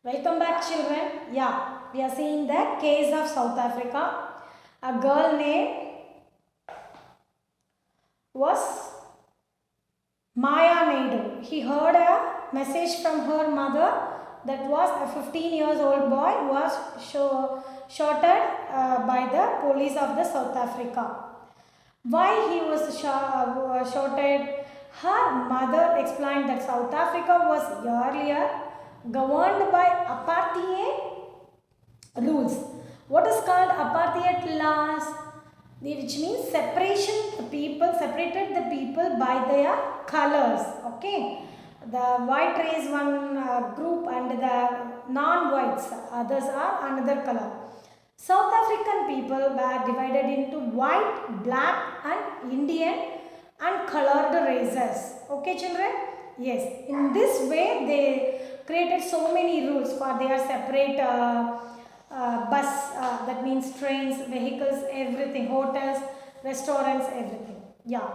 Welcome back, children. Yeah, we are seeing the case of South Africa. A girl name was Maya Naidu. He heard a message from her mother that was a 15 years old boy was shot by the police of the South Africa. Why he was shot? Her mother explained that South Africa was earlier governed by apartheid rules. What is called apartheid laws? Which means separated the people by their colors. Okay, the white race one group and the non-whites others are another color. South African people were divided into white, black and Indian and colored races. Okay, children? Yes, in this way they created so many rules for their separate bus, that means trains, vehicles, everything, hotels, restaurants, everything. Yeah.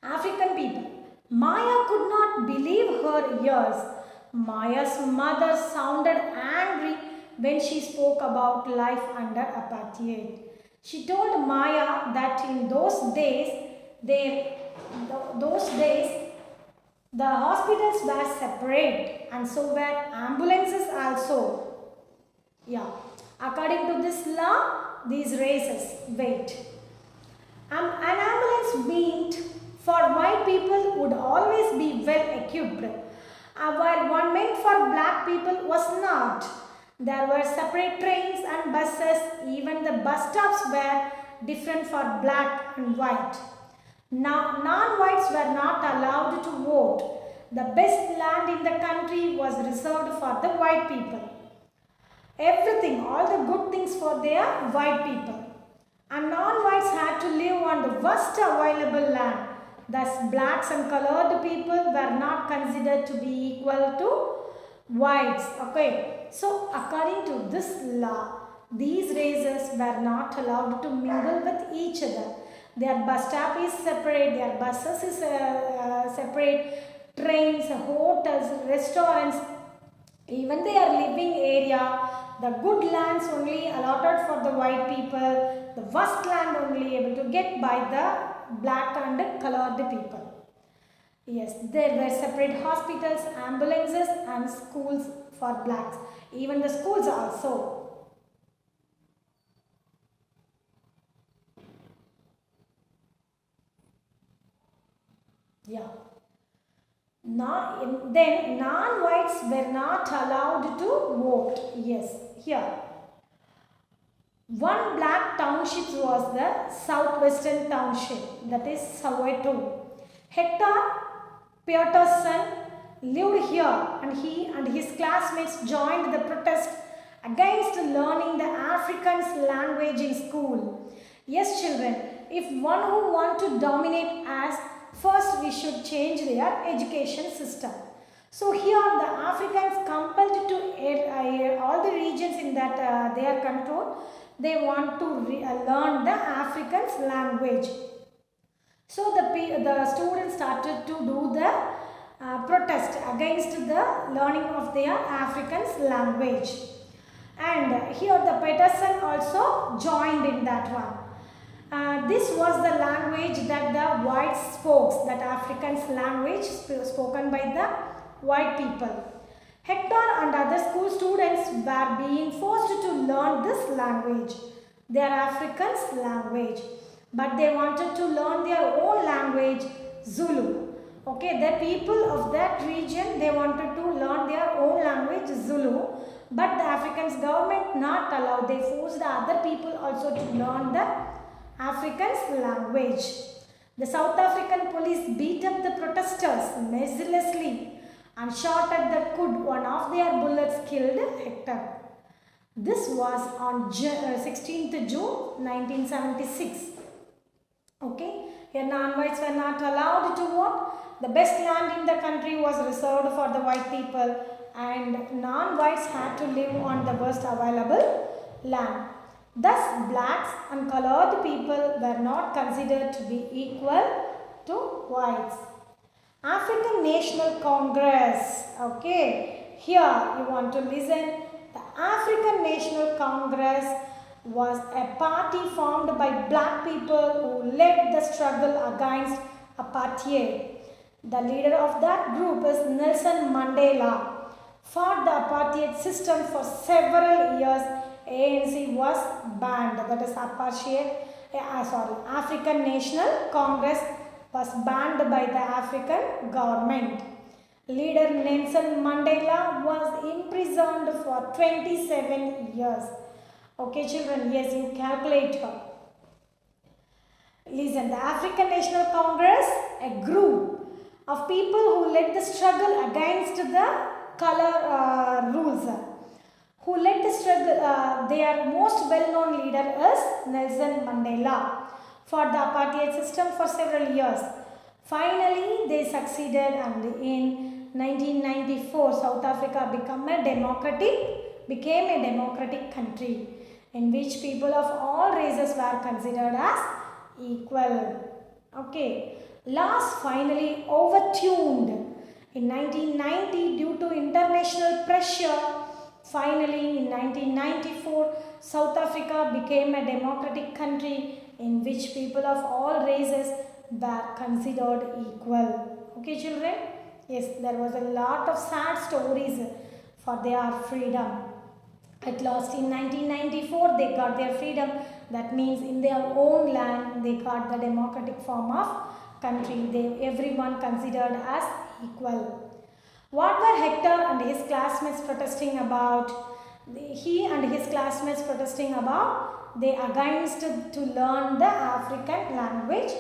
African people. Maya could not believe her ears. Maya's mother sounded angry when she spoke about life under apartheid. She told Maya that in those days, the hospitals were separate and so were ambulances also. Yeah, according to this law, these races, wait. An ambulance meant for white people would always be well equipped, while one meant for black people was not. There were separate trains and buses, even the bus stops were different for black and white. Now, non-whites were not allowed to vote. The best land in the country was reserved for the white people. Everything, all the good things for their white people. And non-whites had to live on the worst available land. Thus, blacks and colored people were not considered to be equal to whites. Okay, so according to this law, these races were not allowed to mingle with each other. Their bus stop is separate, their buses is separate, trains, hotels, restaurants, even their living area, the good lands only allotted for the white people, the worst land only able to get by the black and colored people. Yes, there were separate hospitals, ambulances and schools for blacks. Even the schools also. Yeah. Then non-whites were not allowed to vote. Yes, here. One black township was the southwestern township, that is Soweto. Hector Peterson lived here and he and his classmates joined the protest against learning the Afrikaans language in school. Yes, children, if one who want to dominate us, first we should change their education system. So here the Africans compelled to all the regions in that their control, they want to learn the Afrikaans language. So the students started to do the protest against the learning of their Afrikaans language. And here the Peterson also joined in that one. This was the language that the whites spoke, that Afrikaans language spoken by the white people. Hector and other school students were being forced to learn this language, their Afrikaans language. But they wanted to learn their own language, Zulu. Okay, the people of that region, they wanted to learn their own language, Zulu. But the Afrikaans government not allowed. They forced the other people also to learn the Afrikaans language. The South African police beat up the protesters mercilessly and shot at the Kud. One of their bullets killed Hector. This was on 16th June 1976. Okay, here non-whites were not allowed to vote. The best land in the country was reserved for the white people and non-whites had to live on the worst available land. Thus, blacks and colored people were not considered to be equal to whites. African National Congress, okay, here you want to listen. The African National Congress was a party formed by black people who led the struggle against apartheid. The leader of that group is Nelson Mandela. Fought the apartheid system for several years. ANC was banned. That is African National Congress was banned by the African government. Leader Nelson Mandela was imprisoned for 27 years. Okay children, yes, you calculate her. Listen, the African National Congress, a group of people who led the struggle against the color rules. Who led the struggle, their most well-known leader is Nelson Mandela. Fought the apartheid system for several years. Finally, they succeeded, and in 1994, South Africa became a democratic country in which people of all races were considered as equal. Okay. Laws finally overturned in 1990 due to international pressure. Finally, in 1994, South Africa became a democratic country in which people of all races were considered equal. Okay, children? Yes, there was a lot of sad stories for their freedom. At last, in 1994, they got their freedom. That means in their own land, they got the democratic form of country. Everyone considered as equal. What were Hector and his classmates protesting about? He and his classmates protesting about, they against to learn the African language.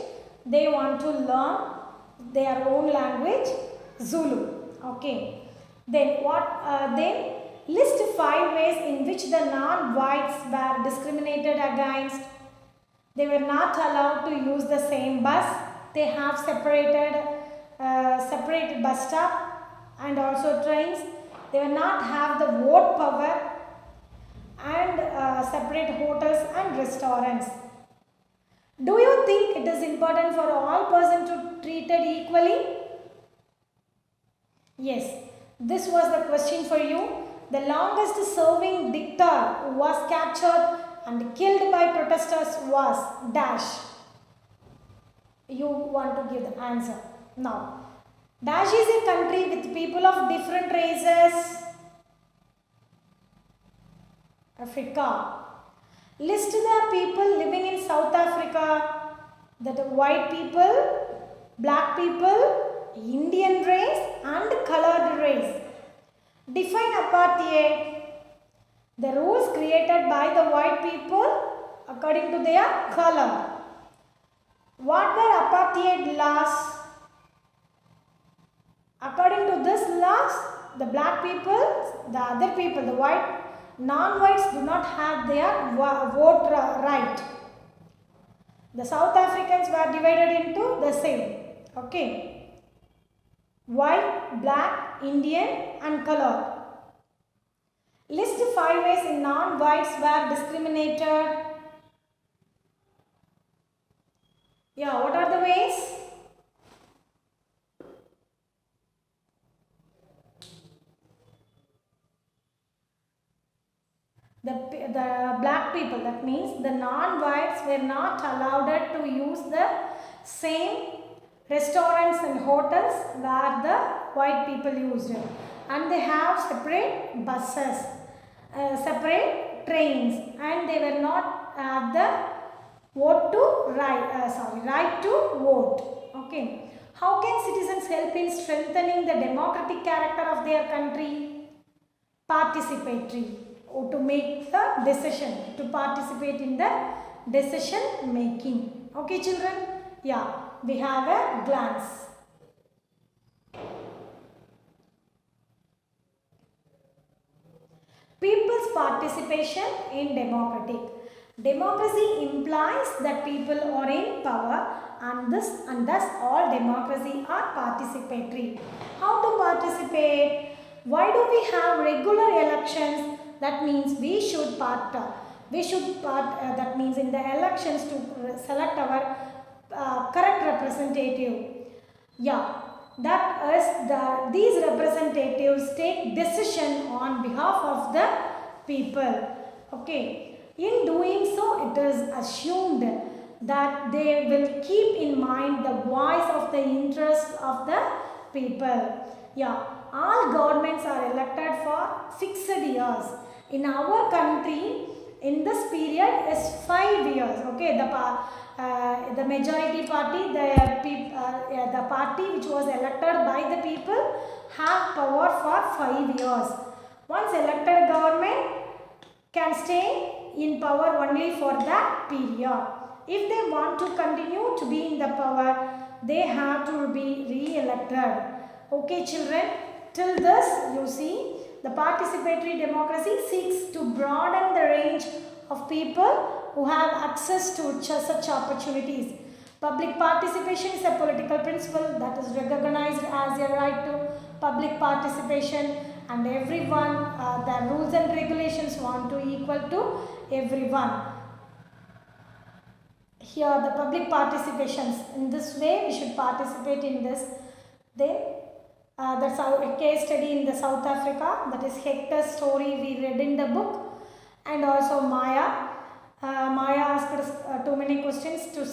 They want to learn their own language, Zulu. Okay. Then then list 5 ways in which the non-whites were discriminated against. They were not allowed to use the same bus. They have separated bus stop and also trains. They will not have the vote power and separate hotels and restaurants. Do you think it is important for all persons to treated equally? Yes, this was the question for you. The longest serving dictator who was captured and killed by protesters was dash. You want to give the answer. Now, dash is a country with people of different races. Africa. List the people living in South Africa. That white people, black people, Indian race and colored race. Define apartheid. The rules created by the white people according to their color. What were apartheid laws? According to this laws, the black people, the other people, the white, non-whites do not have their vote right. The South Africans were divided into the same. Okay. White, black, Indian and colored. List 5 ways in non-whites were discriminated. Yeah, what are the ways? The black people, that means the non-whites were not allowed to use the same restaurants and hotels where the white people used, and they have separate buses, separate trains, and they were not have the right to vote. Okay. How can citizens help in strengthening the democratic character of their country? Participatory, or to make the decision, to participate in the decision making. Okay, children? Yeah, we have a glance. People's participation in democratic. Democracy implies that people are in power, and thus all democracy are participatory. How to participate? Why do we have regular elections? That means we should that means in the elections to select our correct representative. Yeah, That is, these representatives take decision on behalf of the people. Okay. In doing so, it is assumed that they will keep in mind the voice of the interests of the people. Yeah, all governments are elected for fixed years. In our country, in this period is 5 years. Okay, the majority party, the party which was elected by the people have power for 5 years. Once elected government can stay in power only for that period. If they want to continue to be in the power, they have to be re-elected. Okay children, till this you see the participatory democracy seeks to broaden the range of people who have access to such opportunities. Public participation is a political principle that is recognized as a right to public participation, and everyone, the rules and regulations want to equal to everyone. Here the public participations, in this way we should participate in this. Then that's a case study in the South Africa, that is Hector's story we read in the book, and also Maya. Maya asked too many questions to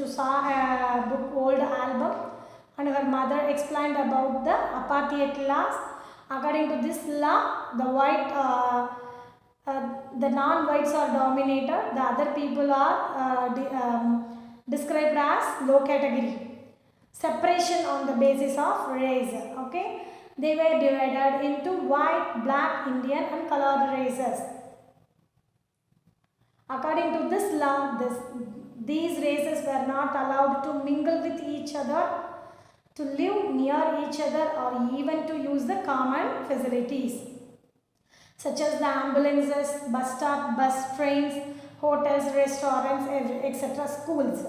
saw a book old album, and her mother explained about the apartheid laws. According to this law, the non-whites are dominated, the other people are described as low category. Separation on the basis of race. Okay, they were divided into white, black, Indian and colored races. According to this law, these races were not allowed to mingle with each other, to live near each other, or even to use the common facilities such as the ambulances, bus stop, bus, trains, hotels, restaurants, etc., schools.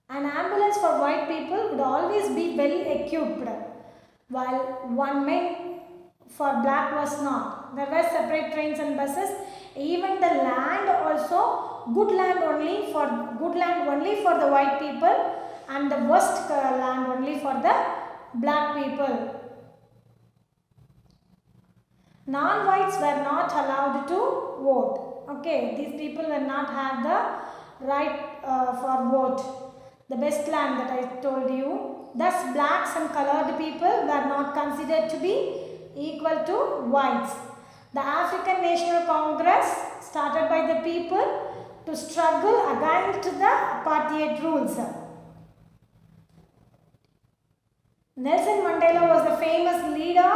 An ambulance for white people would always be well equipped, while one man for black was not. There were separate trains and buses. Even the land also, good land only for the white people, and the worst land only for the black people. Non-whites were not allowed to vote. Okay, these people were not have the right for vote. The best land that I told you. Thus, blacks and colored people were not considered to be equal to whites. The African National Congress, started by the people to struggle against the apartheid rules. Nelson Mandela was a famous leader,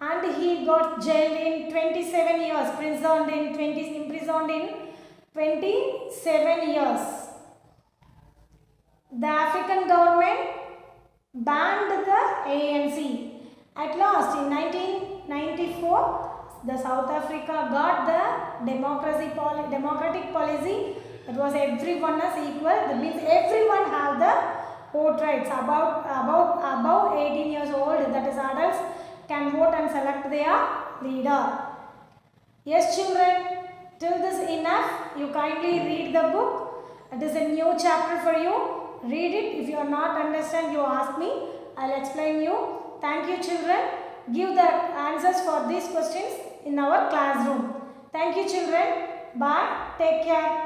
and he got jailed in 27 years, imprisoned in 27 years. The African government banned the ANC. At last, in 1994, the South Africa got the democratic policy. It was everyone is equal. That means everyone have the vote rights. Above 18 years old, that is adults, can vote and select their leader. Yes children, till this enough. You kindly read the book. It is a new chapter for you. Read it. If you are not understand, you ask me. I will explain you. Thank you children. Give the answers for these questions in our classroom. Thank you children. Bye. Take care.